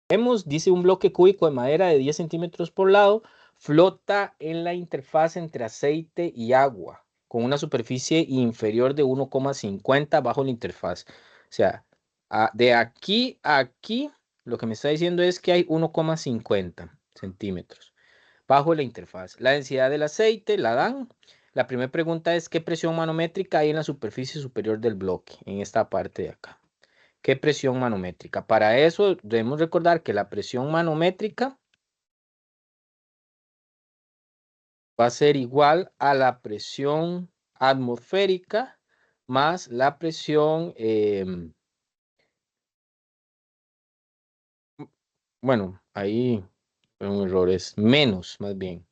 Vemos, dice un bloque cúbico de madera de 10 centímetros por lado, flota en la interfaz entre aceite y agua, con una superficie inferior de 1,50 bajo la interfaz. O sea, de aquí a aquí, lo que me está diciendo es que hay 1,50 centímetros bajo la interfaz. La densidad del aceite la dan. La primera pregunta es: ¿qué presión manométrica hay en la superficie superior del bloque, en esta parte de acá? ¿Qué presión manométrica? Para eso debemos recordar que la presión manométrica va a ser igual a la presión atmosférica más la presión, bueno, ahí un error, es menos, más bien.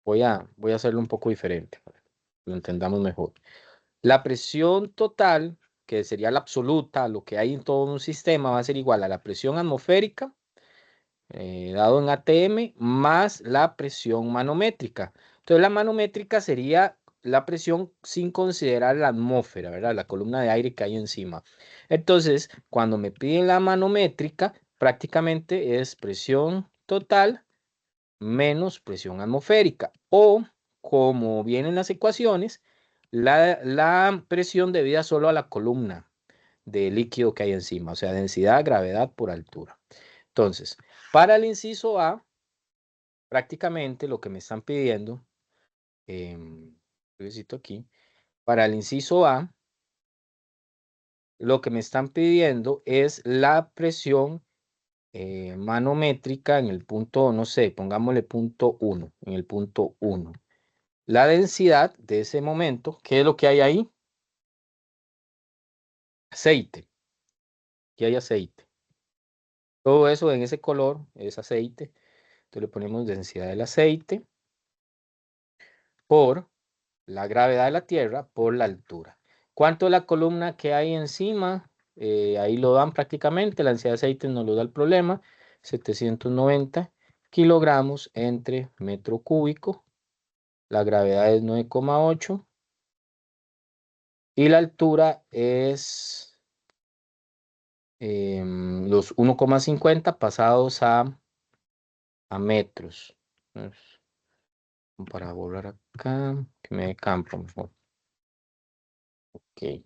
Voy a hacerlo un poco diferente para que lo entendamos mejor. La presión total, que sería la absoluta, lo que hay en todo un sistema, va a ser igual a la presión atmosférica dado en ATM más la presión manométrica. Entonces la manométrica sería la presión sin considerar la atmósfera, ¿verdad? La columna de aire que hay encima. Entonces, cuando me piden la manométrica, prácticamente es presión total menos presión atmosférica. O, como vienen las ecuaciones, la presión debida solo a la columna de líquido que hay encima, o sea, densidad, gravedad por altura. Entonces, para el inciso A, prácticamente lo que me están pidiendo, necesito aquí, para el inciso A, lo que me están pidiendo es la presión manométrica en el punto, no sé, pongámosle punto 1, en el punto 1. La densidad de ese momento, ¿qué es lo que hay ahí? Aceite. Aquí hay aceite. Todo eso en ese color es aceite. Entonces le ponemos densidad del aceite por la gravedad de la Tierra por la altura. ¿Cuánto es la columna que hay encima? Ahí lo dan prácticamente, la densidad de aceite no lo da el problema, 790 kilogramos entre metro cúbico, la gravedad es 9,8 y la altura es los 1,50 pasados a metros. Para borrar acá, que me dé campo mejor. Ok.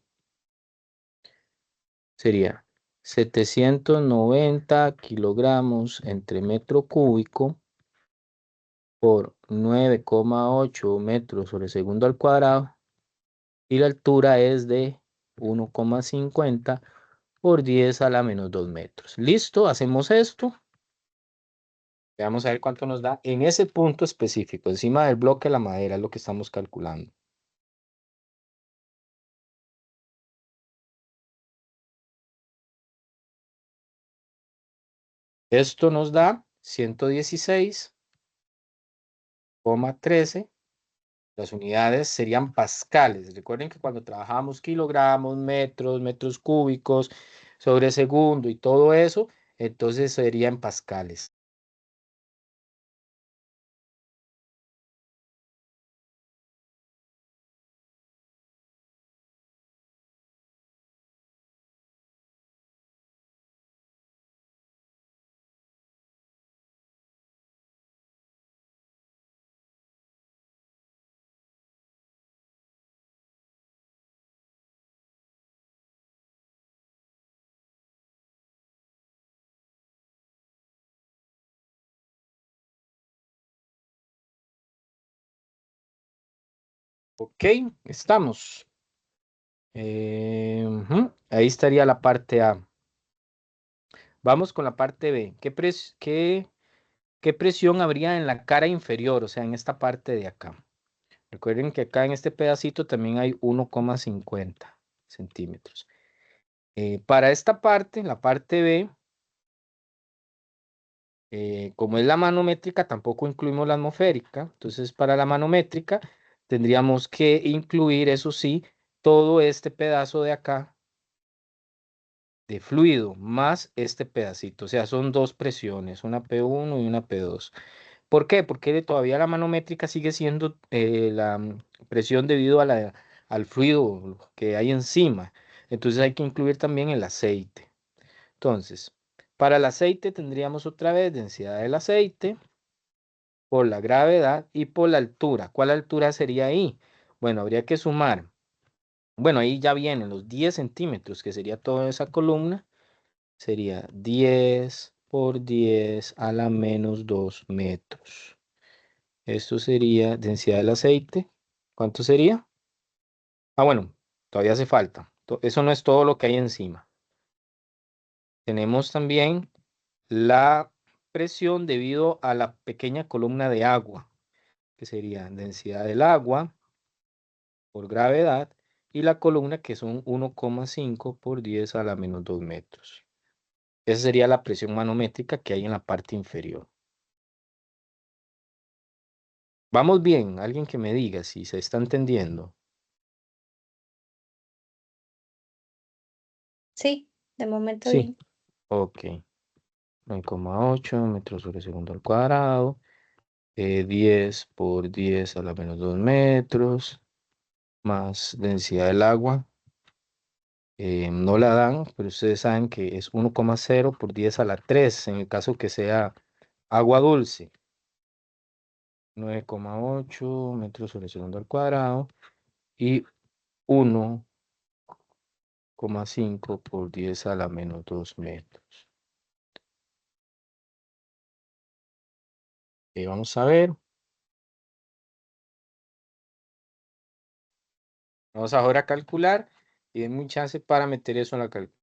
Sería 790 kilogramos entre metro cúbico por 9,8 metros sobre segundo al cuadrado y la altura es de 1,50 por 10 a la menos 2 metros. Listo, hacemos esto. Vamos a ver cuánto nos da en ese punto específico, encima del bloque de la madera, es lo que estamos calculando. Esto nos da 116,13. Las unidades serían pascales. Recuerden que cuando trabajamos kilogramos, metros, metros cúbicos sobre segundo y todo eso, entonces serían pascales. Ok, estamos. Ahí estaría la parte A. Vamos con la parte B. ¿Qué presión habría en la cara inferior? O sea, en esta parte de acá. Recuerden que acá en este pedacito también hay 1,50 centímetros. Para esta parte, la parte B, como es la manométrica, tampoco incluimos la atmosférica. Entonces, para la manométrica, tendríamos que incluir, eso sí, todo este pedazo de acá de fluido, más este pedacito. O sea, son dos presiones, una P1 y una P2. ¿Por qué? Porque todavía la manométrica sigue siendo la presión debido a al fluido que hay encima. Entonces hay que incluir también el aceite. Entonces, Para el aceite tendríamos otra vez densidad del aceite por la gravedad y por la altura. ¿Cuál altura sería ahí? Bueno, habría que sumar. Bueno, ahí ya vienen los 10 centímetros, que sería toda esa columna. Sería 10 por 10 a la menos 2 metros. Esto sería densidad del aceite. ¿Cuánto sería? Ah, bueno, todavía hace falta. Eso no es todo lo que hay encima. Tenemos también la presión debido a la pequeña columna de agua, que sería densidad del agua por gravedad, y la columna que son 1,5 por 10 a la menos 2 metros. Esa sería la presión manométrica que hay en la parte inferior. Vamos bien, alguien que me diga si se está entendiendo. Sí, de momento Sí, bien. ok. 9,8 metros sobre segundo al cuadrado. 10 por 10 a la menos 2 metros. Más densidad del agua. No la dan, pero ustedes saben que es 1,0 por 10 a la 3 en el caso que sea agua dulce. 9,8 metros sobre segundo al cuadrado y 1,5 por 10 a la menos 2 metros. Vamos a ver. Vamos ahora a calcular y denme un chance para meter eso en la calculadora.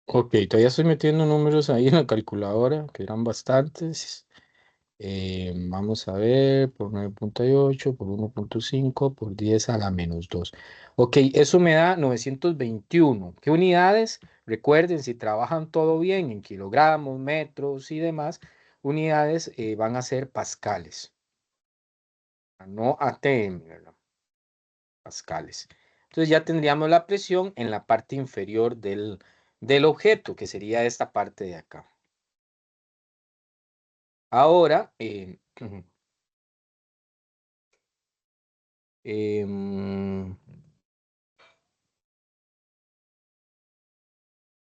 Ok, todavía estoy metiendo números ahí en la calculadora, que eran bastantes. Vamos a ver, por 9,8, por 1,5, por 10 a la menos 2. Ok, eso me da 921. ¿Qué unidades? Recuerden, si trabajan todo bien en kilogramos, metros y demás, unidades van a ser pascales, no ATM, ¿verdad? Pascales. Entonces ya tendríamos la presión en la parte inferior del objeto, que sería esta parte de acá. Ahora, em,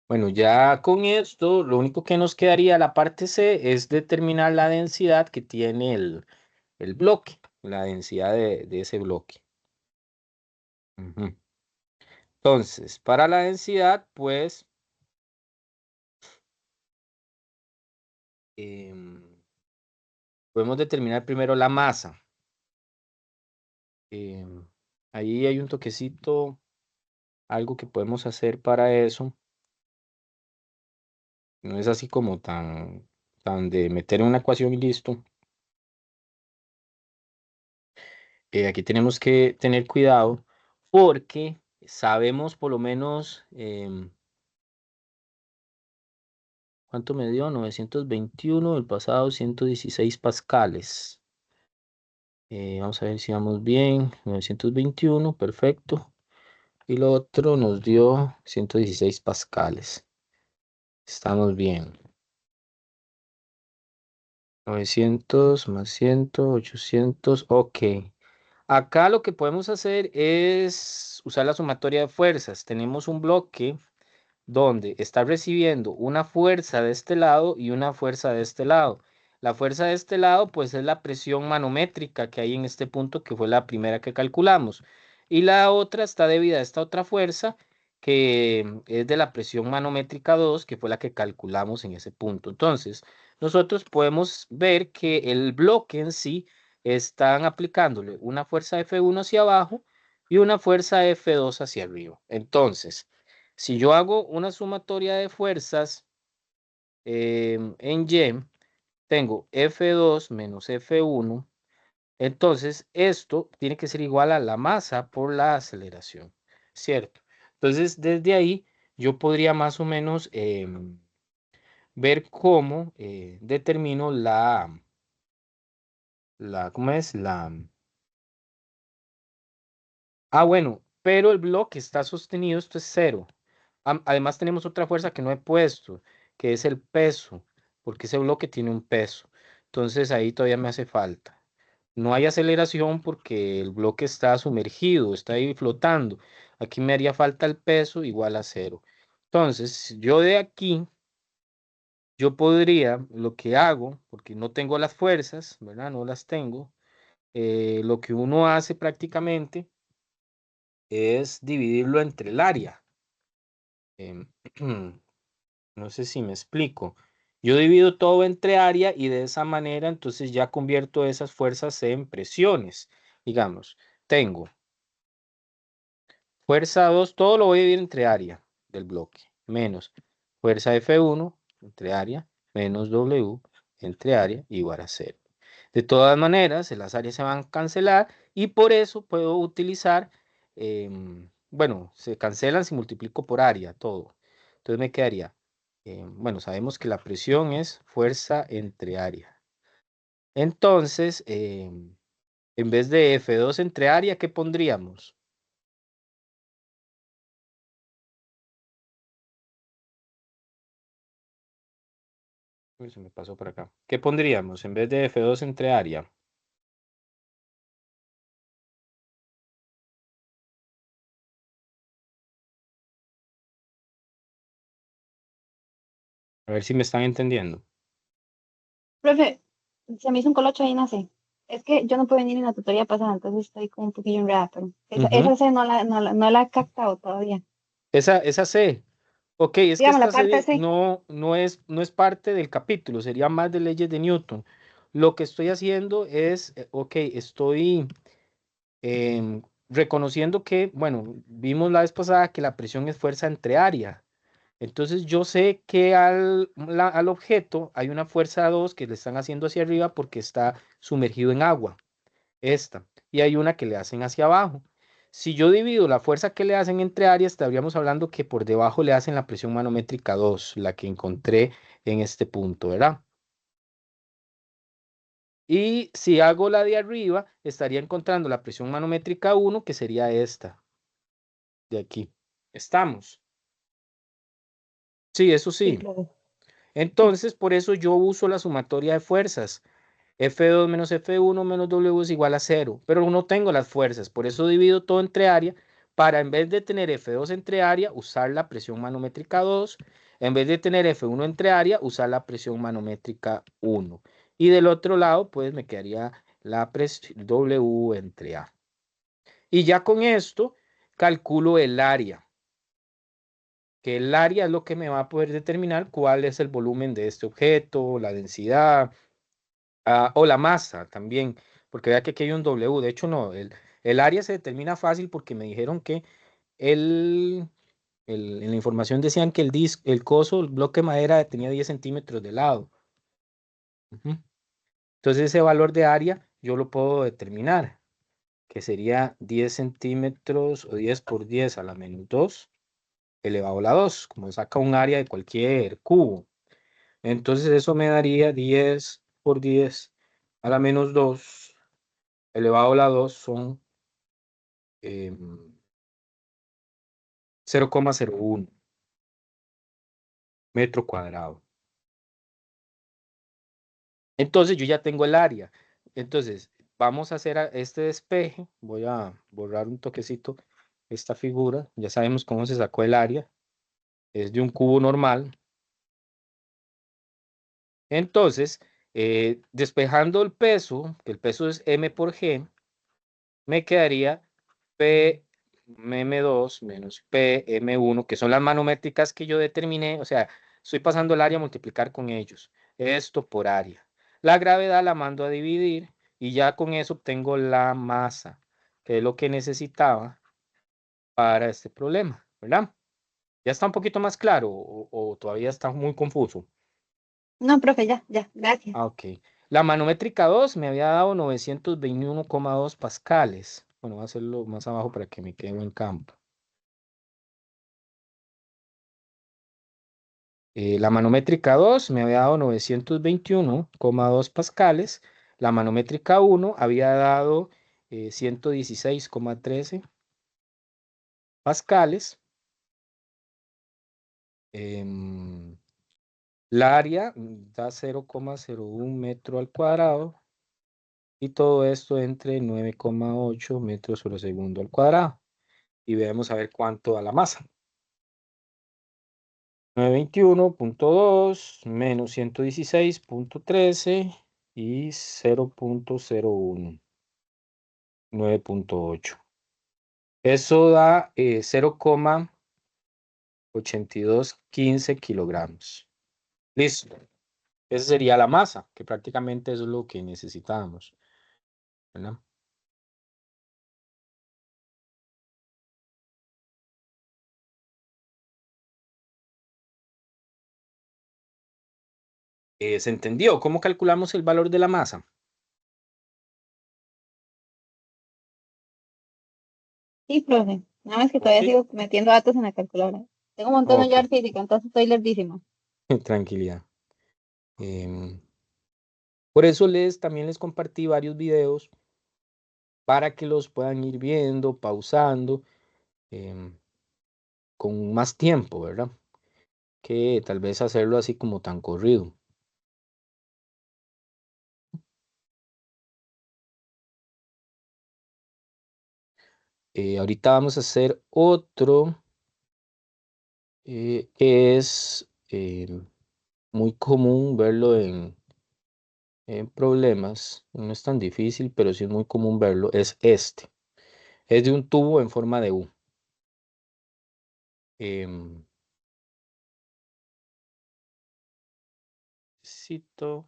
bueno, ya con esto, lo único que nos quedaría la parte C es determinar la densidad que tiene el bloque, la densidad de ese bloque. Ujú. Entonces, para la densidad, pues, em, podemos determinar primero la masa. Em, Ahí hay un toquecito, algo que podemos hacer para eso. No es así como tan de meter en una ecuación y listo. Aquí tenemos que tener cuidado porque sabemos por lo menos cuánto me dio, 921, el pasado 116 pascales. Vamos a ver si vamos bien. 921, perfecto. Y lo otro nos dio 116 pascales. Estamos bien. 900 más 100, 800. Ok. Acá lo que podemos hacer es usar la sumatoria de fuerzas. Tenemos un bloque donde está recibiendo una fuerza de este lado y una fuerza de este lado. La fuerza de este lado, pues es la presión manométrica que hay en este punto, que fue la primera que calculamos. Y la otra está debida a esta otra fuerza, que es de la presión manométrica 2, que fue la que calculamos en ese punto. Entonces, nosotros podemos ver que el bloque en sí están aplicándole una fuerza F1 hacia abajo y una fuerza F2 hacia arriba. Entonces, si yo hago una sumatoria de fuerzas en Y, tengo F2 menos F1. Entonces, esto tiene que ser igual a la masa por la aceleración, ¿cierto? Entonces, desde ahí, yo podría más o menos ver cómo determino ¿cómo es? Bueno, pero el bloque está sostenido, esto es cero. Además tenemos otra fuerza que no he puesto, que es el peso, porque ese bloque tiene un peso. Entonces ahí todavía me hace falta. No hay aceleración porque el bloque está sumergido, está ahí flotando. Aquí me haría falta el peso igual a cero. Entonces, yo de aquí, yo podría, lo que hago, porque no tengo las fuerzas, ¿verdad? No las tengo. Lo que uno hace prácticamente es dividirlo entre el área. Em, No sé si me explico. Yo divido todo entre área y de esa manera entonces ya convierto esas fuerzas en presiones. Digamos, tengo fuerza 2, todo lo voy a dividir entre área del bloque, menos fuerza F1 entre área, menos W entre área igual a cero. De todas maneras, las áreas se van a cancelar y por eso puedo utilizar, bueno, se cancelan si multiplico por área todo. Entonces me quedaría, bueno, sabemos que la presión es fuerza entre área. Entonces, en vez de F2 entre área, ¿qué pondríamos? Uy, se me pasó por acá. ¿Qué pondríamos en vez de F2 entre área? A ver si me están entendiendo. Profe, se me hizo un colocho ahí, no sé. Es que yo no puedo venir en la tutoría pasada, entonces estoy como un poquillo enredada, pero Ujú. esa C no la he captado todavía. Esa C. Ok, es que Digamos, la esta parte serie C. no es parte del capítulo, sería más de leyes de Newton. Lo que estoy haciendo es, ok, estoy reconociendo que, bueno, vimos la vez pasada que la presión es fuerza entre área. Entonces yo sé que al objeto hay una fuerza 2 que le están haciendo hacia arriba porque está sumergido en agua, esta, y hay una que le hacen hacia abajo. Si yo divido la fuerza que le hacen entre áreas, estaríamos hablando que por debajo le hacen la presión manométrica 2, la que encontré en este punto, ¿verdad? Y si hago la de arriba, estaría encontrando la presión manométrica 1, que sería esta de aquí. ¿Estamos? Sí, eso Sí, sí. profe. Sí. Entonces, por eso yo uso la sumatoria de fuerzas. F2 menos F1 menos W es igual a cero, pero no tengo las fuerzas, por eso divido todo entre área, para en vez de tener F2 entre área, usar la presión manométrica 2, en vez de tener F1 entre área, usar la presión manométrica 1. Y del otro lado, pues me quedaría la presión W entre A. Y ya con esto, calculo el área, que el área es lo que me va a poder determinar cuál es el volumen de este objeto, la densidad, o la masa también, porque vea que aquí hay un W, de hecho no, el área se determina fácil porque me dijeron que el, en la información decían que el coso, el bloque de madera tenía 10 centímetros de lado. Ujú. Entonces ese valor de área yo lo puedo determinar, que sería 10 centímetros o 10 por 10 a la menos 2 elevado a la 2 como saca un área de cualquier cubo. Entonces eso me daría 10 por 10 a la menos 2 elevado a la 2 son 0,01 metro cuadrado. Entonces yo ya tengo el área. Entonces vamos a hacer este despeje. Voy a borrar un toquecito esta figura. Ya sabemos cómo se sacó el área. Es de un cubo normal. Entonces, despejando el peso, que el peso es m por g, me quedaría P M2 menos P M1, que son las manométricas que yo determiné. O sea, estoy pasando el área a multiplicar con ellos. Esto por área. La gravedad la mando a dividir y ya con eso obtengo la masa, que es lo que necesitaba para este problema, ¿verdad? ¿Ya está un poquito más claro o todavía está muy confuso? No, profe, ya, gracias. Ah, ok. La manométrica 2 me había dado 921,2 pascales. Bueno, voy a hacerlo más abajo para que me quede en campo. La manométrica 2 me había dado 921,2 pascales. La manométrica 1 había dado 116,13 pascales. Em, la área da 0,01 metro al cuadrado. Y todo esto entre 9,8 metros sobre segundo al cuadrado. Y veamos a ver cuánto da la masa. 921,2 menos 116,13 y 0,01, 9,8. Eso da 0,8215 kilogramos. Listo. Esa sería la masa, que prácticamente eso es lo que necesitábamos, ¿verdad? ¿Se entendió? ¿Cómo calculamos el valor de la masa? Sí, profe. Nada más que Ok. todavía sigo metiendo datos en la calculadora. Tengo un montón de Ok, ya física, entonces estoy lerdísima. tranquilidad. Em, por eso también les compartí varios videos para que los puedan ir viendo, pausando, em, con más tiempo, ¿verdad? Que tal vez hacerlo así como tan corrido. Ahorita vamos a hacer otro que es muy común verlo en problemas. No es tan difícil, pero sí es muy común verlo. Es este. Es de un tubo en forma de U. Em, cito-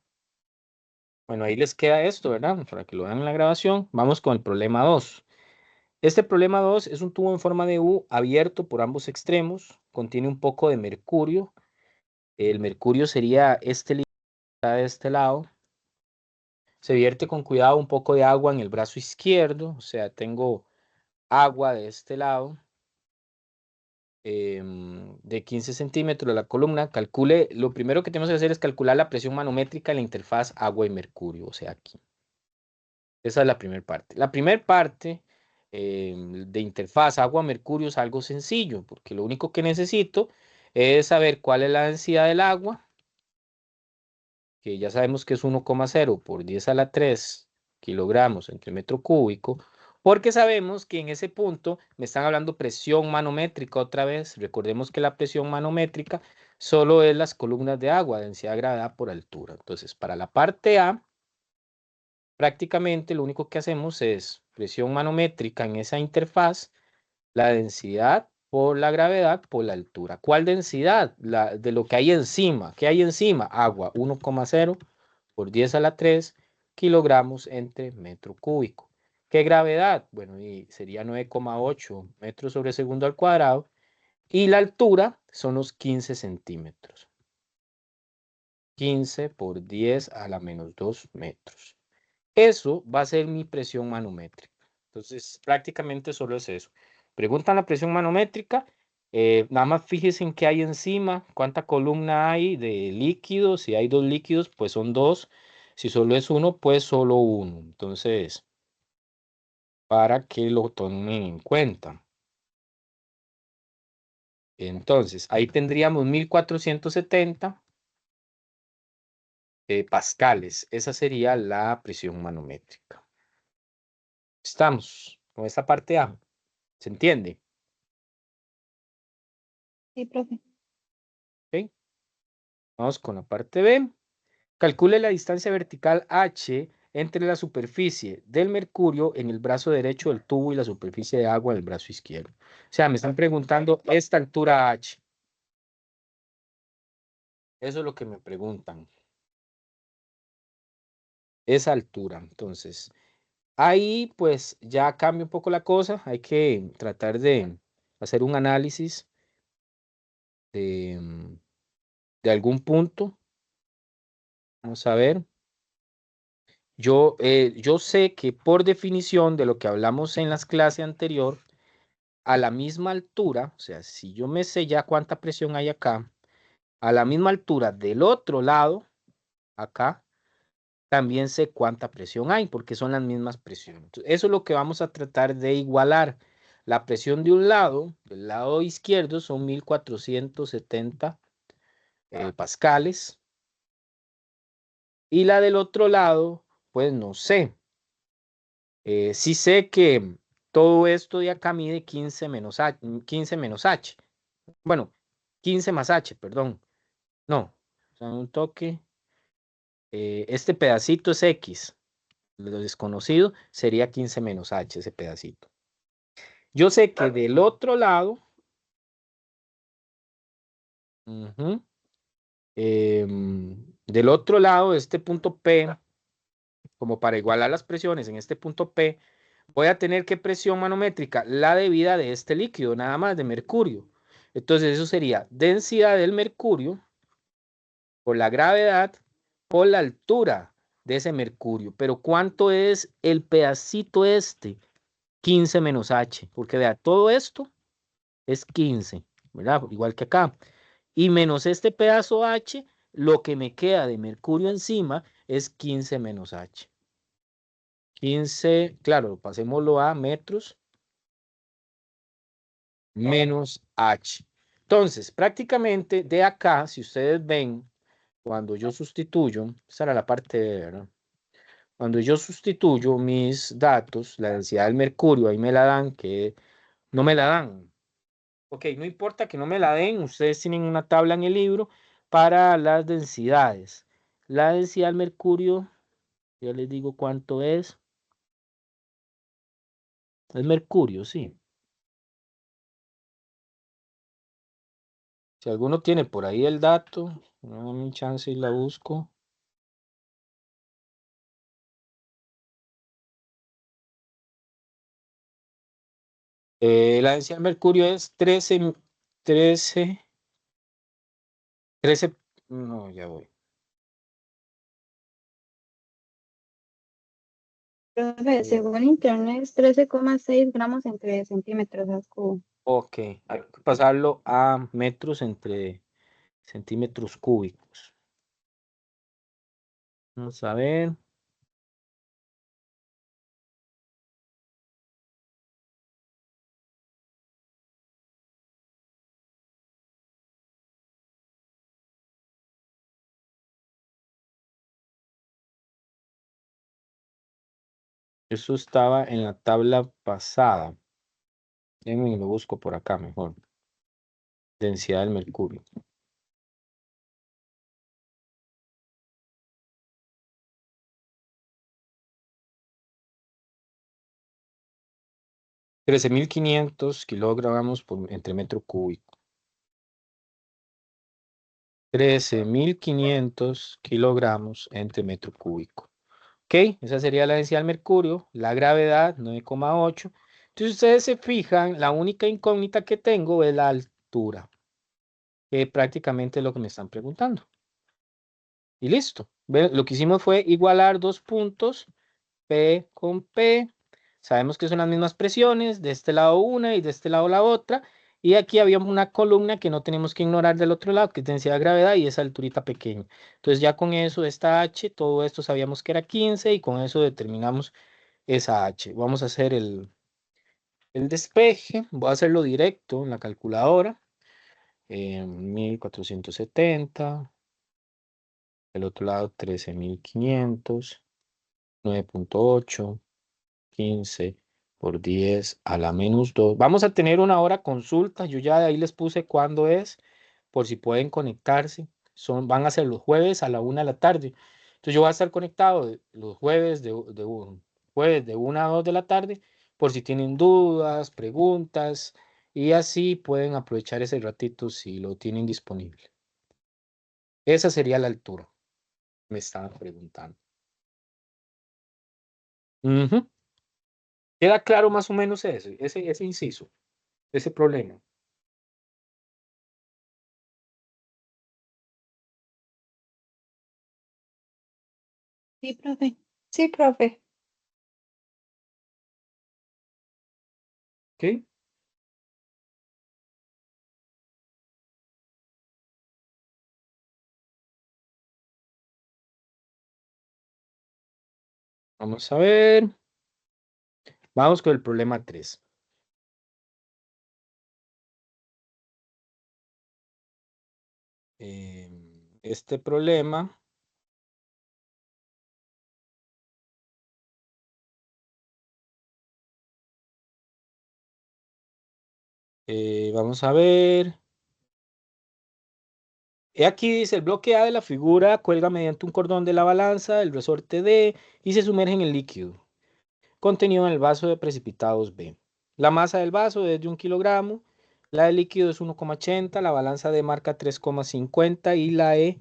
Bueno, ahí les queda esto, ¿verdad? Para que lo vean en la grabación. Vamos con el problema 2. Este problema 2 es un tubo en forma de U abierto por ambos extremos. Contiene un poco de mercurio. El mercurio sería este líquido que está de este lado. Se vierte con cuidado un poco de agua en el brazo izquierdo. O sea, tengo agua de este lado. De 15 centímetros de la columna. Calcule, lo primero que tenemos que hacer es calcular la presión manométrica en la interfaz agua y mercurio. O sea, aquí. Esa es la primera parte. La primera parte de interfaz agua-mercurio es algo sencillo, porque lo único que necesito es saber cuál es la densidad del agua, que ya sabemos que es 1,0 por 10 a la 3 kilogramos entre metro cúbico, porque sabemos que en ese punto me están hablando presión manométrica otra vez. Recordemos que la presión manométrica solo es las columnas de agua, densidad gravedad por altura. Entonces, para la parte A, prácticamente lo único que hacemos es presión manométrica en esa interfaz, la densidad por la gravedad por la altura. ¿Cuál densidad? La de lo que hay encima. ¿Qué hay encima? Agua, 1,0 por 10 a la 3 kilogramos entre metro cúbico. ¿Qué gravedad? Bueno, y sería 9,8 metros sobre segundo al cuadrado. Y la altura son los 15 centímetros. 15 por 10 a la menos 2 metros. Eso va a ser mi presión manométrica. Entonces, prácticamente solo es eso. Preguntan la presión manométrica, nada más fíjense en qué hay encima, cuánta columna hay de líquidos. Si hay dos líquidos, pues son dos. Si solo es uno, pues solo uno. Entonces, para que lo tomen en cuenta. Entonces, ahí tendríamos 1470 pascales. Esa sería la presión manométrica. Estamos con esta parte A. ¿Se entiende? Sí, profe. ¿Ok? Vamos con la parte B. Calcule la distancia vertical H entre la superficie del mercurio en el brazo derecho del tubo y la superficie de agua en el brazo izquierdo. O sea, me están preguntando esta altura H. Eso es lo que me preguntan. Esa altura. Entonces, ahí pues ya cambia un poco la cosa. Hay que tratar de hacer un análisis de, de algún punto. Vamos a ver. Yo sé que por definición de lo que hablamos en las clases anterior, a la misma altura, o sea, si yo me sé ya cuánta presión hay acá, a la misma altura del otro lado, acá, también sé cuánta presión hay, porque son las mismas presiones. Entonces, eso es lo que vamos a tratar de igualar. La presión de un lado, del lado izquierdo, son 1470 pascales, y la del otro lado, pues no sé. Sí sé que todo esto de acá mide 15 menos H, 15 menos H. Bueno, 15 más H, perdón. No, o sea, un toque. Este pedacito es X. Lo desconocido sería 15 menos H, ese pedacito. Yo sé que del otro lado, ujú, del otro lado, este punto P, como para igualar las presiones en este punto P, voy a tener que presión manométrica, la debida de este líquido, nada más de mercurio. Entonces eso sería densidad del mercurio por la gravedad por la altura de ese mercurio. Pero ¿cuánto es el pedacito este? 15 menos H, porque vea, todo esto es 15, ¿verdad? Igual que acá. Y menos este pedazo H, lo que me queda de mercurio encima es 15 menos H. 15, claro, pasémoslo a metros menos H. Entonces, prácticamente de acá, si ustedes ven, cuando yo sustituyo, esa era la parte de, ¿verdad? Cuando yo sustituyo mis datos, la densidad del mercurio, ahí me la dan, que no me la dan. Ok, no importa que no me la den, ustedes tienen una tabla en el libro para las densidades. La densidad del mercurio, ya les digo cuánto es. Es mercurio, sí. Si alguno tiene por ahí el dato, dame un chance y la busco. La densidad del mercurio es 13, 13, no, ya voy. Profe, Eh, según internet es 13,6 gramos entre centímetros al cubo. ok, hay que pasarlo a metros entre centímetros cúbicos. Vamos a ver. Eso estaba en la tabla pasada. Déjenme lo busco por acá mejor. Densidad del mercurio. $13,500 kilogramos por, entre metro cúbico. 13,500 kilogramos entre metro cúbico. Ok, esa sería la densidad del mercurio. La gravedad, 9,8. Entonces ustedes se fijan, la única incógnita que tengo es la altura, que prácticamente es lo que me están preguntando. Y listo. Lo que hicimos fue igualar dos puntos, P con P. Sabemos que son las mismas presiones, de este lado una y de este lado la otra. Y aquí había una columna que no tenemos que ignorar del otro lado, que es densidad de gravedad y esa alturita pequeña. Entonces ya con eso, esta H, todo esto sabíamos que era 15 y con eso determinamos esa H. Vamos a hacer el despeje. Voy a hacerlo directo en la calculadora. 1470. El otro lado 13.500. 9.8. 15 por 10 a la -2. Vamos a tener una hora consulta. Yo ya de ahí les puse cuándo es, por si pueden conectarse. Van a ser los jueves a la 1 de la tarde. Entonces yo voy a estar conectado los jueves jueves de 1 a 2 de la tarde, por si tienen dudas, preguntas, y así pueden aprovechar ese ratito si lo tienen disponible. Esa sería la altura, me estaban preguntando. Ujú. ¿Queda claro más o menos ese inciso, ese problema? Sí, profe. Sí, profe. ¿Ok? Vamos a ver. Vamos con el problema 3. Este problema, vamos a ver. Aquí dice, el bloque A de la figura cuelga mediante un cordón de la balanza, el resorte D, y se sumerge en el líquido contenido en el vaso de precipitados B. La masa del vaso es de 1 kilogramo, la del líquido es 1,80, la balanza D marca 3,50 y la E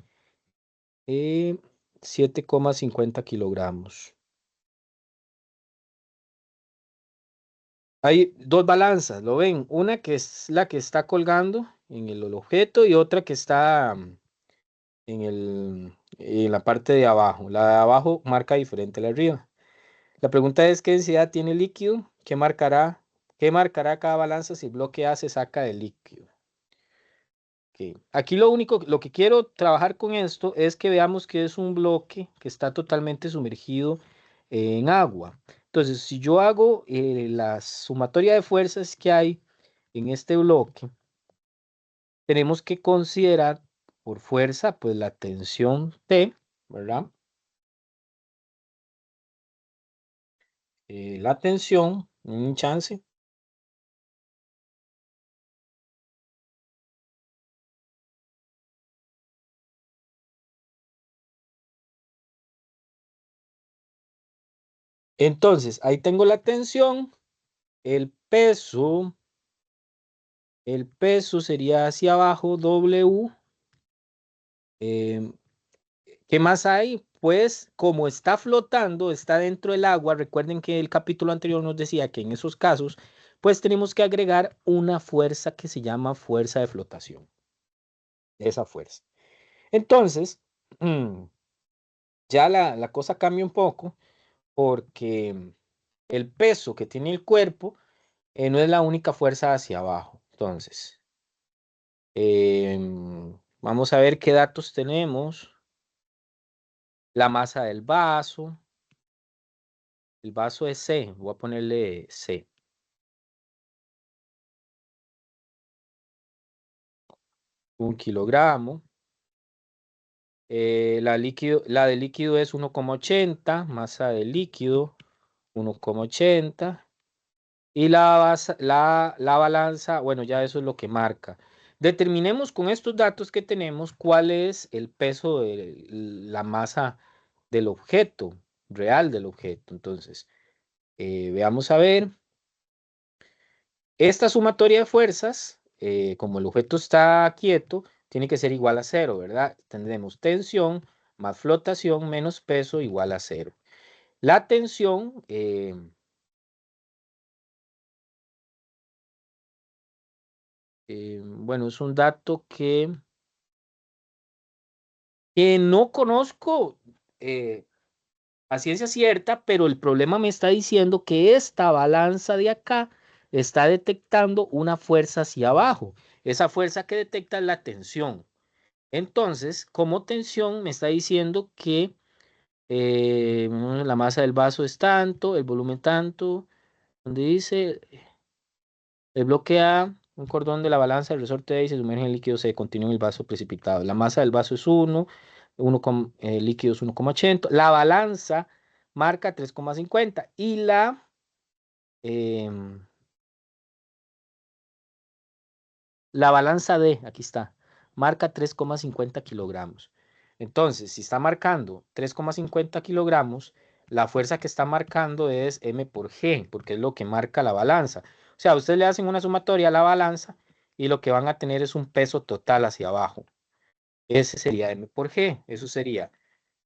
7,50 kilogramos. Hay dos balanzas, ¿lo ven? Una que es la que está colgando en el objeto y otra que está en la parte de abajo. La de abajo marca diferente a la de arriba. La pregunta es, ¿qué densidad tiene el líquido? ¿Qué marcará cada balanza si el bloque A se saca del líquido? Ok. Aquí lo que quiero trabajar con esto es que veamos que es un bloque que está totalmente sumergido en agua. Entonces, si yo hago la sumatoria de fuerzas que hay en este bloque, tenemos que considerar por fuerza, pues la tensión T, ¿verdad? La tensión, un chance. Entonces, ahí tengo la tensión, el peso, el peso sería hacia abajo, W. em, ¿Qué más hay? Pues como está flotando, está dentro del agua, recuerden que el capítulo anterior nos decía que en esos casos, pues tenemos que agregar una fuerza que se llama fuerza de flotación, esa fuerza. Entonces, ya la cosa cambia un poco porque el peso que tiene el cuerpo no es la única fuerza hacia abajo. Entonces, vamos a ver qué datos tenemos. La masa del vaso. El vaso es C. Voy a ponerle C. 1 kilogramo. La de líquido es 1,80. Masa del líquido 1,80. Y la balanza, bueno, ya eso es lo que marca. Determinemos con estos datos que tenemos cuál es el peso de la masa del objeto, real del objeto. Entonces, veamos a ver. Esta sumatoria de fuerzas, como el objeto está quieto, tiene que ser igual a cero, ¿verdad? Tendremos tensión más flotación menos peso igual a cero. La tensión, bueno, es un dato que no conozco a ciencia cierta, pero el problema me está diciendo que esta balanza de acá está detectando una fuerza hacia abajo. Esa fuerza que detecta es la tensión. Entonces, como tensión, me está diciendo que La masa del vaso es tanto, el volumen tanto, donde dice el bloque A, un cordón de la balanza, el resorte A y se sumerge en el líquido C, continúa en el vaso precipitado. La masa del vaso es 1, el líquido es 1,80. La balanza marca 3,50 y em, la balanza D, aquí está, marca 3,50 kilogramos. Entonces, si está marcando 3,50 kilogramos, la fuerza que está marcando es M por G, porque es lo que marca la balanza. O sea, ustedes le hacen una sumatoria a la balanza y lo que van a tener es un peso total hacia abajo. Ese sería M por G. Eso sería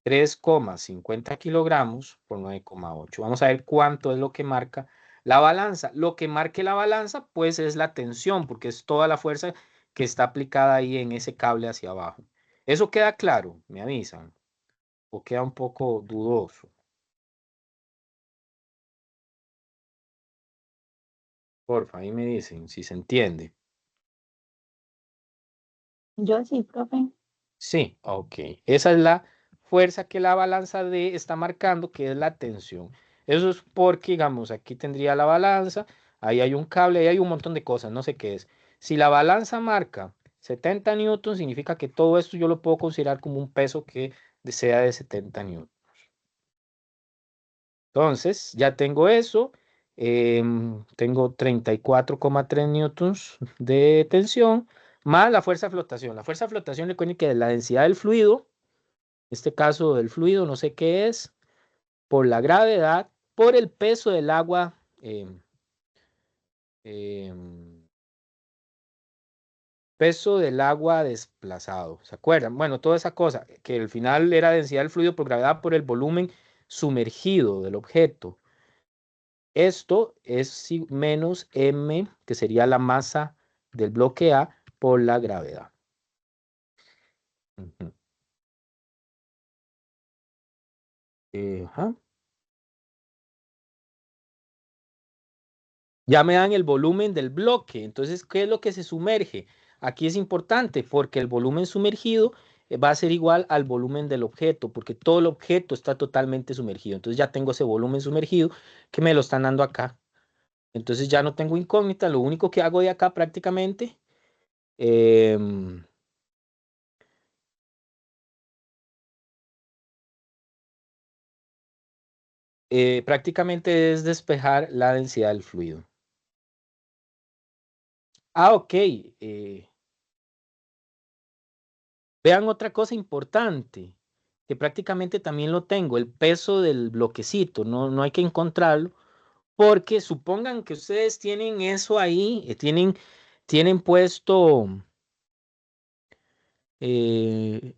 3,50 kilogramos por 9,8. Vamos a ver cuánto es lo que marca la balanza. Lo que marque la balanza, pues es la tensión, porque es toda la fuerza que está aplicada ahí en ese cable hacia abajo. ¿Eso queda claro? Me avisan. ¿O queda un poco dudoso? Porfa, ahí me dicen si se entiende. Yo sí, profe. Sí, ok. Esa es la fuerza que la balanza D está marcando, que es la tensión. Eso es porque, digamos, aquí tendría la balanza, ahí hay un cable, ahí hay un montón de cosas, no sé qué es. Si la balanza marca 70 newtons, significa que todo esto yo lo puedo considerar como un peso que sea de 70 newtons. Entonces, ya tengo eso. Tengo 34,3 newtons de tensión, más la fuerza de flotación. La fuerza de flotación, recuerden que es la densidad del fluido, en este caso del fluido, no sé qué es, por la gravedad, por el peso del agua, em, peso del agua desplazado, ¿se acuerdan? Bueno, toda esa cosa, que al final era densidad del fluido por gravedad por el volumen sumergido del objeto. Esto es menos m, que sería la masa del bloque A, por la gravedad. Ujú. Ajá. Ya me dan el volumen del bloque. Entonces, ¿qué es lo que se sumerge? Aquí es importante porque el volumen sumergido va a ser igual al volumen del objeto, porque todo el objeto está totalmente sumergido. Entonces ya tengo ese volumen sumergido que me lo están dando acá. Entonces ya no tengo incógnita. Lo único que hago de acá prácticamente, em, prácticamente es despejar la densidad del fluido. Ah, ok. Vean otra cosa importante, que prácticamente también lo tengo, el peso del bloquecito, no hay que encontrarlo, porque supongan que ustedes tienen eso ahí, tienen puesto, eh,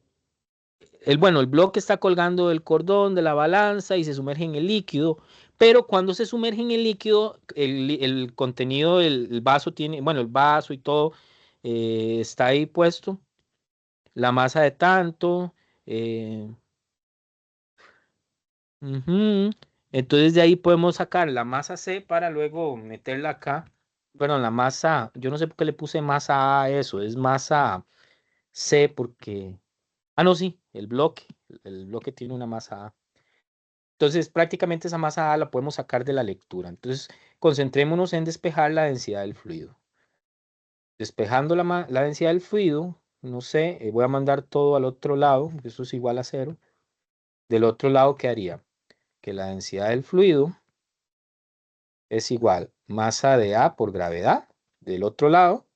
bueno, el bloque está colgando del cordón de la balanza y se sumerge en el líquido, pero cuando se sumerge en el líquido, el contenido del vaso tiene, bueno, el vaso y todo está ahí puesto, la masa de tanto. eh, Ujú. Entonces de ahí podemos sacar la masa C para luego meterla acá. Bueno, la masa, yo no sé por qué le puse masa A a eso, es masa C porque... Ah, no, sí, el bloque tiene una masa A. Entonces prácticamente esa masa A la podemos sacar de la lectura. Entonces concentrémonos en despejar la densidad del fluido. Despejando la densidad del fluido, no sé, voy a mandar todo al otro lado, eso es igual a cero. Del otro lado quedaría que la densidad del fluido es igual masa de A por gravedad del otro lado,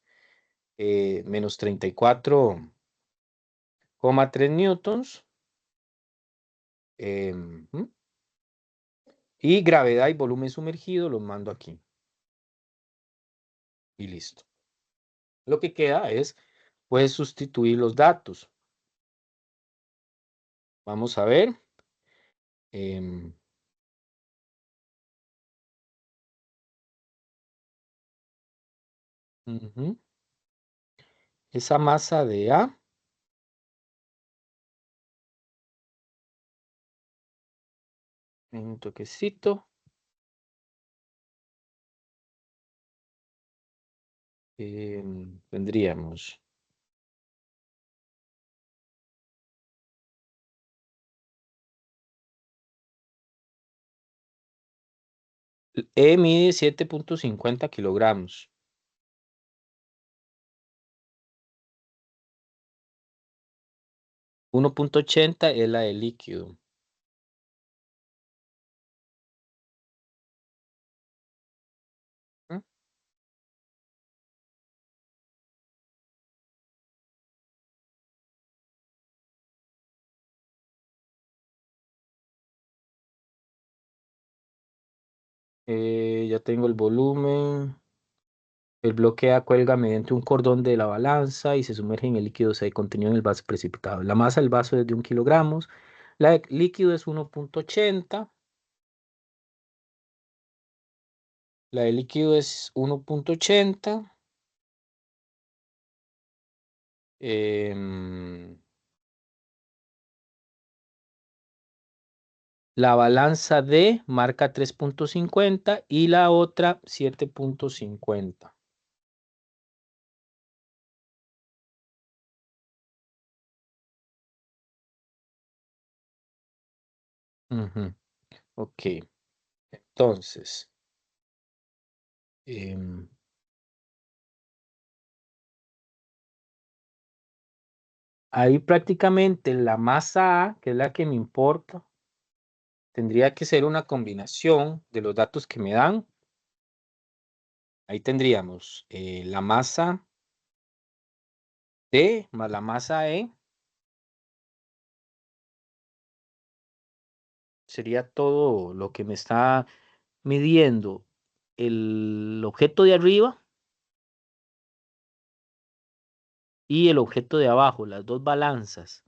menos 34,3 newtons, ujú, y gravedad y volumen sumergido los mando aquí y listo. Lo que queda es, pues, sustituir los datos. Vamos a ver. em, Ujú, esa masa de A, un toquecito, tendríamos E mide 7.50 kilogramos. $1.80 es la de líquido. ¿Mm? Ya tengo el volumen. El bloque A cuelga mediante un cordón de la balanza y se sumerge en el líquido C contenido en el vaso precipitado. La masa del vaso es de 1 kilogramo. La de líquido es 1.80. La de líquido es 1.80. Em, la balanza D marca 3.50 y la otra 7.50. Ujú. Ok, entonces, em, ahí prácticamente la masa A, que es la que me importa, tendría que ser una combinación de los datos que me dan. Ahí tendríamos la masa D más la masa E. Sería todo lo que me está midiendo el objeto de arriba y el objeto de abajo. Las dos balanzas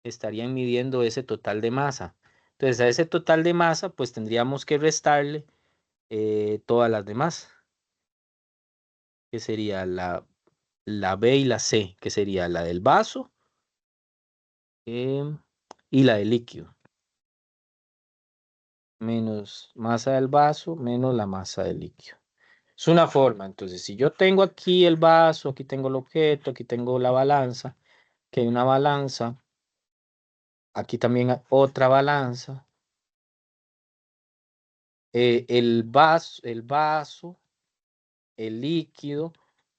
estarían midiendo ese total de masa. Entonces a ese total de masa pues tendríamos que restarle todas las demás, que sería la B y la C, que sería la del vaso em, y la del líquido. Menos masa del vaso, menos la masa del líquido. Es una forma, entonces, si yo tengo aquí el vaso, aquí tengo el objeto, aquí tengo la balanza, que hay una balanza, aquí también hay otra balanza, el vaso, el líquido,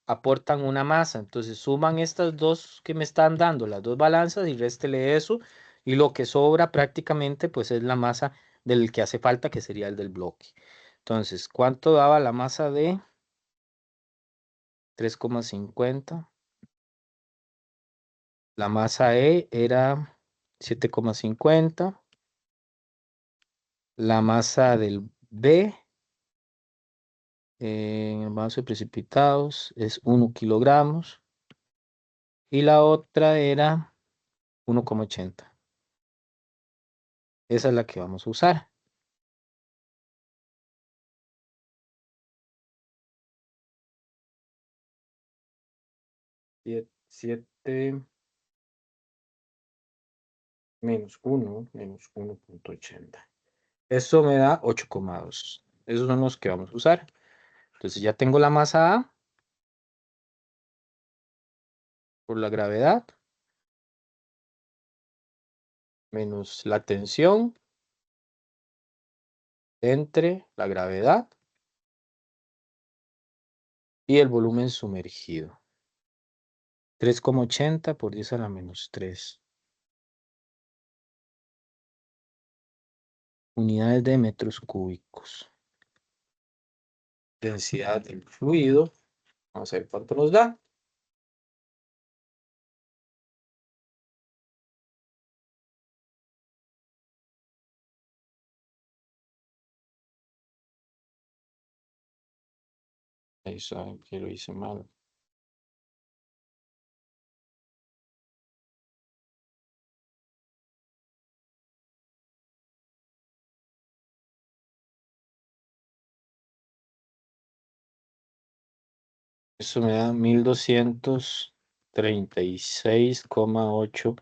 aportan una masa, entonces suman estas dos que me están dando, las dos balanzas, y réstele eso, y lo que sobra prácticamente, pues es la masa del que hace falta, que sería el del bloque. Entonces, ¿cuánto daba la masa de 3,50? La masa E era 7,50. La masa del B en el vaso de precipitados es 1 kilogramos. Y la otra era 1,80. Esa es la que vamos a usar. 7 menos 1 menos 1.80. Eso me da 8,2. Esos son los que vamos a usar. Entonces ya tengo la masa A por la gravedad menos la tensión entre la gravedad y el volumen sumergido. 3,80 por 10 a la menos 3. Unidades de metros cúbicos. Densidad del fluido. Vamos a ver cuánto nos da. Ahí saben que lo hice mal. Eso me da 1236,8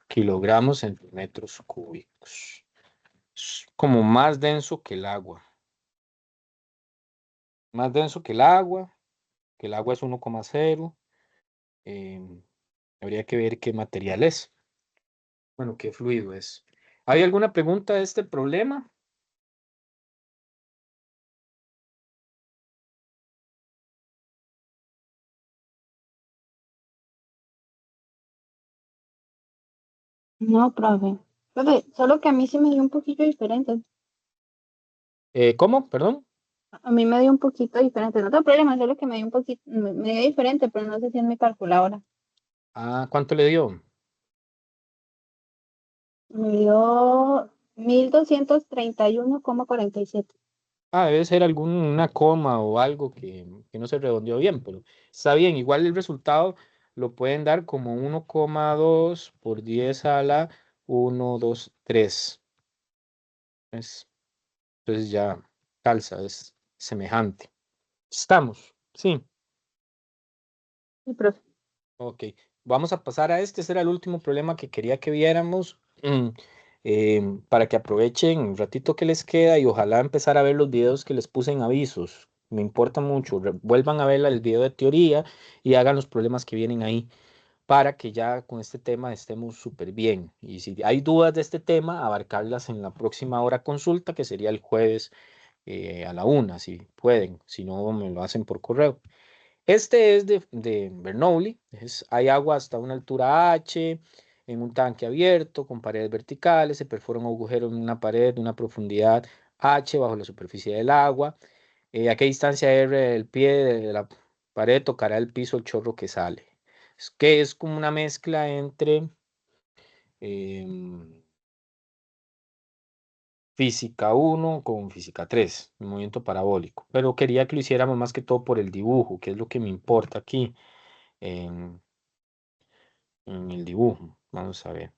kilogramos en metros cúbicos. Es como más denso que el agua. Más denso que el agua es 1,0. Habría que ver qué material es. Bueno, qué fluido es. ¿Hay alguna pregunta de este problema? No, profe. Profe, solo que a mí sí me dio un poquito diferente. ¿Cómo? Perdón. A mí me dio un poquito diferente. No tengo problema, solo que me dio un poquito, me dio diferente, pero no sé si es mi calculadora. Ah, ¿cuánto le dio? Me dio 1231,47. Ah, debe ser alguna coma o algo que no se redondeó bien, pero está bien. Igual el resultado lo pueden dar como 1,2 por 10 a la 123. Es, entonces ya calza, es semejante. Estamos, sí. Sí, profe. Ok, vamos a pasar a este. Este era el último problema que quería que viéramos. Para que aprovechen un ratito que les queda y ojalá empezar a ver los videos que les puse en avisos. Me importa mucho. Vuelvan a ver el video de teoría y hagan los problemas que vienen ahí para que ya con este tema estemos súper bien. Y si hay dudas de este tema, abarcarlas en la próxima hora consulta, que sería el jueves a la 1, si pueden. Si no, me lo hacen por correo. Este es de Bernoulli, hay agua hasta una altura H, en un tanque abierto, con paredes verticales, se perfora un agujero en una pared de una profundidad H bajo la superficie del agua. ¿A qué distancia R del pie de la pared tocará el piso el chorro que sale? Es que es como una mezcla entre em, física 1 con física 3, el movimiento parabólico. Pero quería que lo hiciéramos más que todo por el dibujo, que es lo que me importa aquí. em, en el dibujo. Vamos a ver.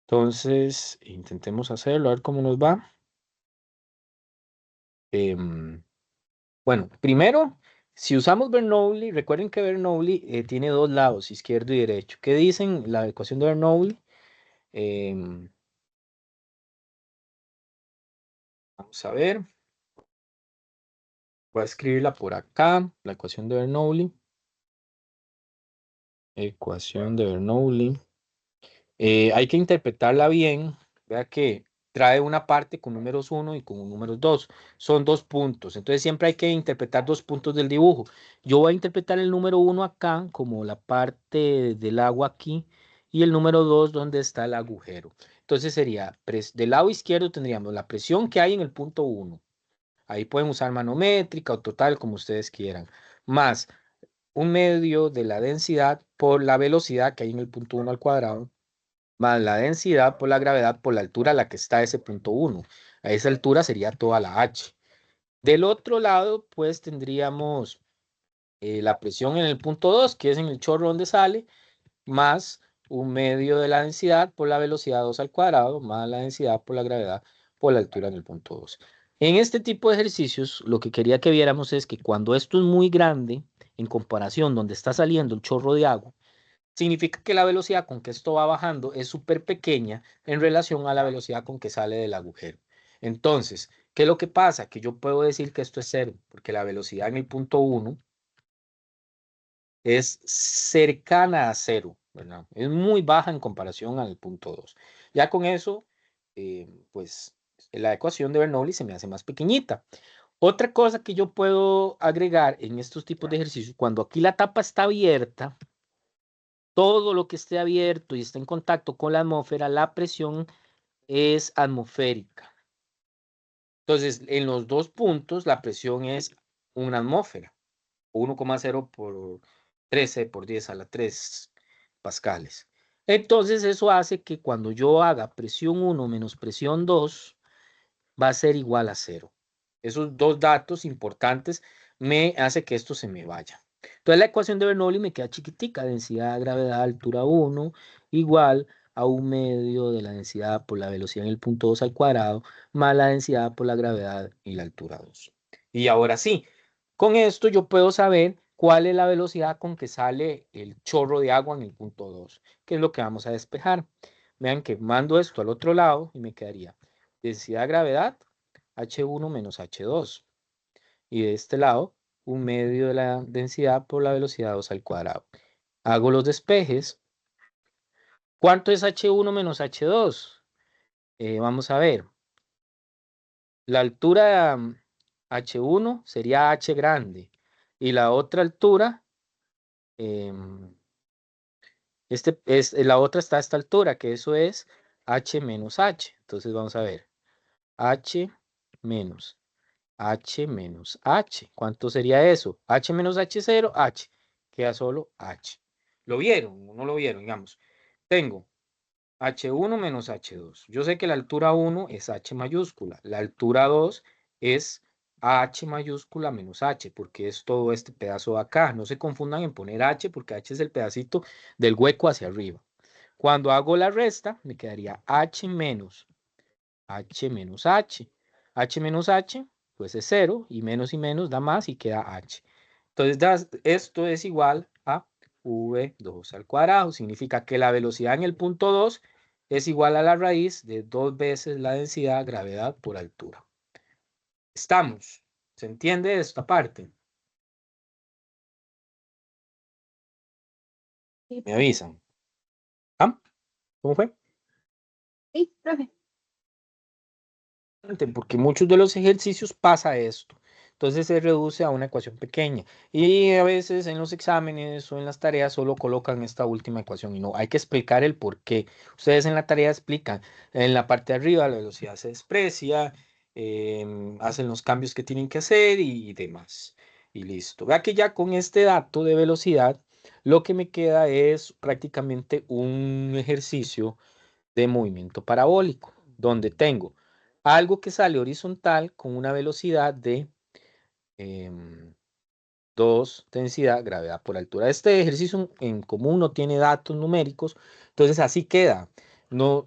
Entonces, intentemos hacerlo, a ver cómo nos va. Em, bueno, primero, si usamos Bernoulli, recuerden que Bernoulli tiene dos lados, izquierdo y derecho. ¿Qué dicen la ecuación de Bernoulli? Em, vamos a ver, voy a escribirla por acá, la ecuación de Bernoulli. Ecuación de Bernoulli. Hay que interpretarla bien. Vea que trae una parte con números uno y con números 2. Son dos puntos. Entonces siempre hay que interpretar dos puntos del dibujo. Yo voy a interpretar el número uno acá como la parte del agua aquí y el número 2 donde está el agujero. Entonces sería, del lado izquierdo tendríamos la presión que hay en el punto uno. Ahí pueden usar manométrica o total como ustedes quieran. Más un medio de la densidad por la velocidad que hay en el punto uno al cuadrado más la densidad por la gravedad por la altura a la que está ese punto uno. A esa altura sería toda la H. Del otro lado, pues tendríamos la presión en el punto 2 que es en el chorro donde sale, más un medio de la densidad por la velocidad 2 al cuadrado, más la densidad por la gravedad por la altura en el punto 2. En este tipo de ejercicios, lo que quería que viéramos es que cuando esto es muy grande, en comparación donde está saliendo el chorro de agua, significa que la velocidad con que esto va bajando es súper pequeña en relación a la velocidad con que sale del agujero. Entonces, ¿qué es lo que pasa? Que yo puedo decir que esto es cero, porque la velocidad en el punto uno es cercana a cero, ¿verdad? Es muy baja en comparación al punto 2. Ya con eso, pues la ecuación de Bernoulli se me hace más pequeñita. Otra cosa que yo puedo agregar en estos tipos de ejercicios, cuando aquí la tapa está abierta, todo lo que esté abierto y esté en contacto con la atmósfera, la presión es atmosférica. Entonces, en los dos puntos, la presión es una atmósfera, 1,0 por 13 por 10 a la 3 pascales. Entonces, eso hace que cuando yo haga presión 1 menos presión 2 va a ser igual a cero. Esos dos datos importantes me hace que esto se me vaya. Entonces la ecuación de Bernoulli me queda chiquitica, densidad, gravedad, altura 1, igual a un medio de la densidad por la velocidad en el punto 2 al cuadrado, más la densidad por la gravedad y la altura 2. Y ahora sí, con esto yo puedo saber cuál es la velocidad con que sale el chorro de agua en el punto 2, que es lo que vamos a despejar. Vean que mando esto al otro lado y me quedaría densidad gravedad, H1 menos H2. Y de este lado, un medio de la densidad por la velocidad 2 al cuadrado. Hago los despejes. ¿Cuánto es H1 menos H2? Vamos a ver. La altura H1 sería H grande. Y la otra altura em, La otra está a esta altura, que eso es h menos h. Entonces vamos a ver. H menos h. ¿Cuánto sería eso? H menos h0, h. Queda solo h. ¿Lo vieron o no lo vieron? Digamos, tengo h1 menos h2. Yo sé que la altura 1 es h mayúscula. La altura 2 es h mayúscula menos h, porque es todo este pedazo de acá. No se confundan en poner h, porque h es el pedacito del hueco hacia arriba. Cuando hago la resta, me quedaría h menos h menos h. H menos h, pues es 0, y menos da más y queda h. Entonces, esto es igual a v2 al cuadrado. Significa que la velocidad en el punto 2 es igual a la raíz de 2 veces la densidad gravedad por altura. ¿Estamos? ¿Se entiende esta parte? Sí, Me profe. avisan. ¿Ah? ¿Cómo fue? Sí, profe. Porque muchos de los ejercicios pasa esto. Entonces se reduce a una ecuación pequeña. Y a veces en los exámenes o en las tareas solo colocan esta última ecuación y no, hay que explicar el por qué. Ustedes en la tarea explican, en la parte de arriba la velocidad se desprecia, hacen los cambios que tienen que hacer y demás. Y listo. Vea que ya con este dato de velocidad, lo que me queda es prácticamente un ejercicio de movimiento parabólico, donde tengo algo que sale horizontal con una velocidad de 2 densidad, gravedad por altura. Este ejercicio en común no tiene datos numéricos, entonces así queda. No,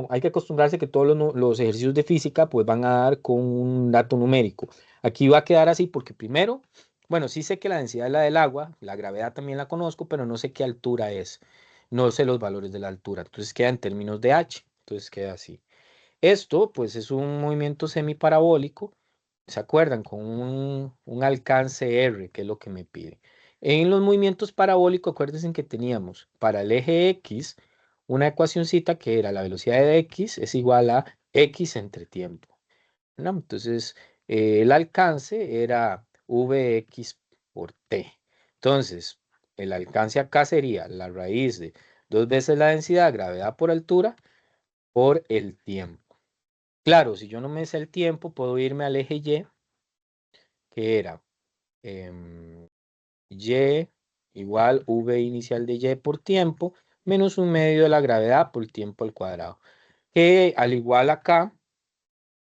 hay que acostumbrarse que todos los ejercicios de física pues van a dar con un dato numérico. Aquí va a quedar así porque primero, bueno, sí sé que la densidad es la del agua, la gravedad también la conozco, pero no sé qué altura es. No sé los valores de la altura, entonces queda en términos de h, entonces queda así. Esto pues es un movimiento semiparabólico, ¿se acuerdan? Con un alcance R, que es lo que me pide. En los movimientos parabólicos, acuérdense que teníamos para el eje X una ecuacioncita que era la velocidad de X es igual a X entre tiempo, ¿no? Entonces, el alcance era Vx por t. Entonces, el alcance acá sería la raíz de 2 veces la densidad, gravedad por altura, por el tiempo. Claro, si yo no me sé el tiempo, puedo irme al eje Y, que era Y igual V inicial de Y por tiempo, menos un medio de la gravedad por tiempo al cuadrado. Que al igual acá,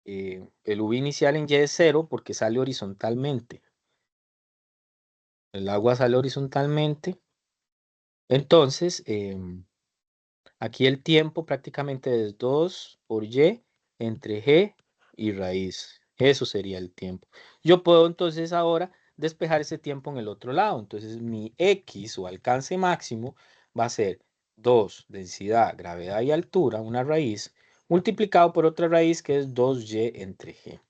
el V inicial en Y es 0 porque sale horizontalmente. El agua sale horizontalmente. Entonces, aquí el tiempo prácticamente es 2 por Y entre G y raíz. Eso sería el tiempo. Yo puedo entonces ahora despejar ese tiempo en el otro lado. Entonces mi X o alcance máximo va a ser 2 densidad, gravedad y altura, una raíz, multiplicado por otra raíz que es 2Y entre G.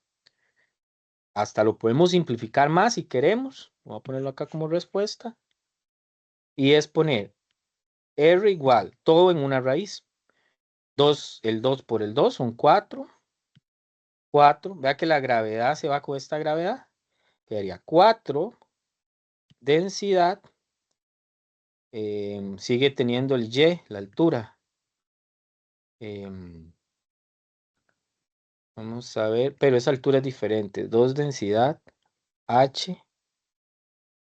Hasta lo podemos simplificar más si queremos. Voy a ponerlo acá como respuesta. Y es poner R igual, todo en una raíz. 2, el 2 por el 2 son 4. 4, vea que la gravedad se va con esta gravedad. Quedaría 4 densidad. Sigue teniendo el Y, la altura. Vamos a ver, pero esa altura es diferente. 2 densidad, H.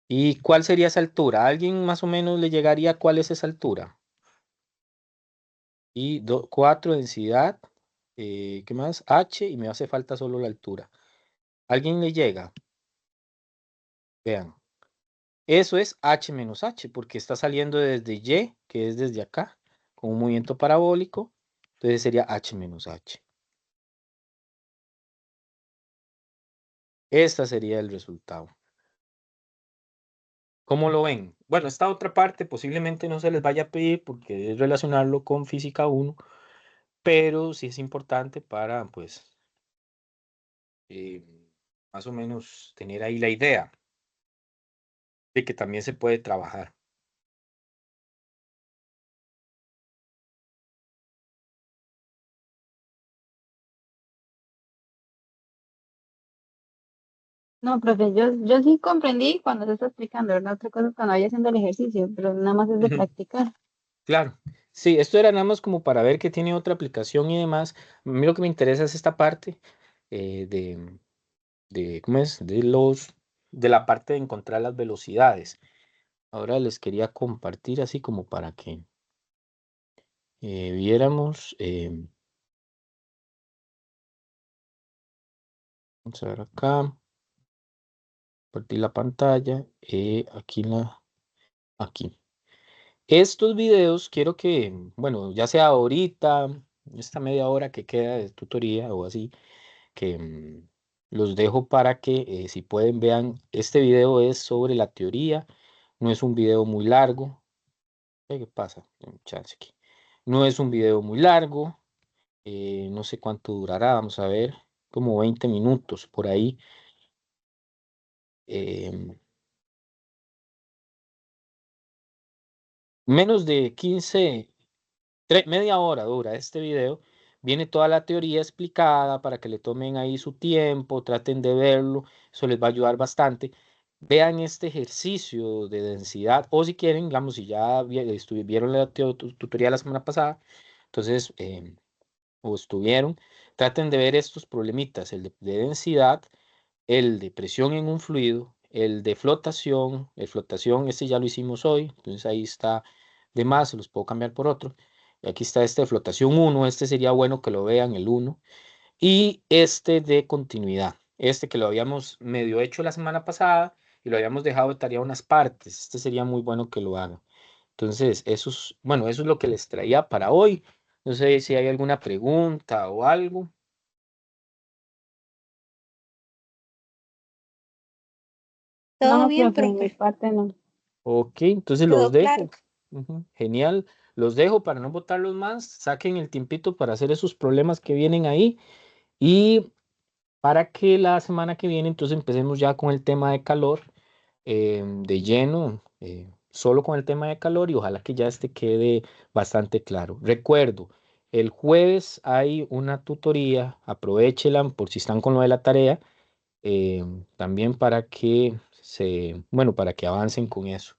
¿Y cuál sería esa altura? ¿A alguien más o menos le llegaría cuál es esa altura? Y 4 densidad, ¿qué más? H y me hace falta solo la altura. ¿Alguien le llega? Vean. Eso es h menos h, porque está saliendo desde y, que es desde acá, con un movimiento parabólico. Entonces sería h menos h. Este sería el resultado. ¿Cómo lo ven? Bueno, esta otra parte posiblemente no se les vaya a pedir porque es relacionarlo con física 1, pero sí es importante para, pues, eh, más o menos tener ahí la idea de que también se puede trabajar. No, profe, yo sí comprendí cuando se está explicando, ¿verdad? Otra cosa es cuando vaya haciendo el ejercicio, pero nada más es de practicar. Claro. Sí, esto era nada más como para ver que tiene otra aplicación y demás. A mí lo que me interesa es esta parte ¿cómo es? De la parte de encontrar las velocidades. Ahora les quería compartir así como para que viéramos. Vamos a ver acá. Compartir la pantalla. Aquí. Estos videos quiero que, bueno, ya sea ahorita, esta media hora que queda de tutoría o así, que los dejo para que si pueden vean, este video es sobre la teoría, no es un video muy largo. ¿Qué pasa? Tengo chance aquí. No es un video muy largo, no sé cuánto durará, vamos a ver, como 20 minutos por ahí. em, Menos de 15, media hora dura este video. Viene toda la teoría explicada para que le tomen ahí su tiempo, traten de verlo, eso les va a ayudar bastante. Vean este ejercicio de densidad, o si quieren, digamos, si ya vieron la tutoría la semana pasada, entonces, o estuvieron, traten de ver estos problemitas, el de densidad, el de presión en un fluido, el flotación, este ya lo hicimos hoy, entonces ahí está de más, se los puedo cambiar por otro. Y aquí está este de flotación uno, este sería bueno que lo vean, el uno, y este de continuidad, este que lo habíamos medio hecho la semana pasada y lo habíamos dejado de tarea unas partes, este sería muy bueno que lo hagan. Entonces, bueno, eso es lo que les traía para hoy. No sé si hay alguna pregunta o algo. No, Todo bien, profe, de mi profe. parte no. Ok, entonces los Quedó claro. dejo. Ujú, genial. Los dejo para no botarlos más. Saquen el tiempito para hacer esos problemas que vienen ahí. Y para que la semana que viene entonces empecemos ya con el tema de calor de lleno, solo con el tema de calor y ojalá que ya este quede bastante claro. Recuerdo, el jueves hay una tutoría, aprovéchela por si están con lo de la tarea, también para que bueno, para que avancen con eso.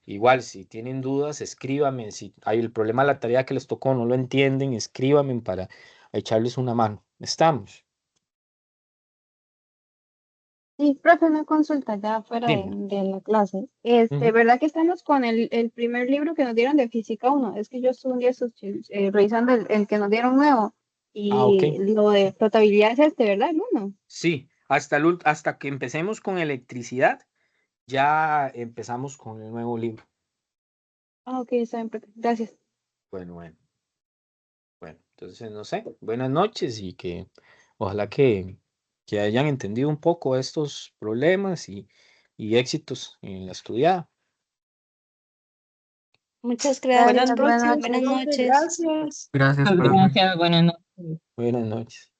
Igual, si tienen dudas, escríbanme. Si hay el problema de la tarea que les tocó, no lo entienden, escríbanme para echarles una mano. Estamos. Sí, profe, una consulta ya fuera Dime. de la clase. Ujú. ¿Verdad que estamos con el primer libro que nos dieron de Física uno? Es que yo estuve un día revisando el que nos dieron nuevo Ah, ok. y lo de flotabilidad es ¿verdad? El uno. Sí, hasta que empecemos con electricidad, ya empezamos con el nuevo libro. Ah, ok, está bien, profe. Gracias. Bueno, bueno, bueno. Entonces, no sé. Buenas noches y que ojalá que hayan entendido un poco estos problemas y éxitos en la estudiada. Muchas Gracias, gracias, Buenas profe. buenas noches, Buenas noches. profe, noches. gracias. Gracias, profe. Gracias, buenas noches. Buenas noches.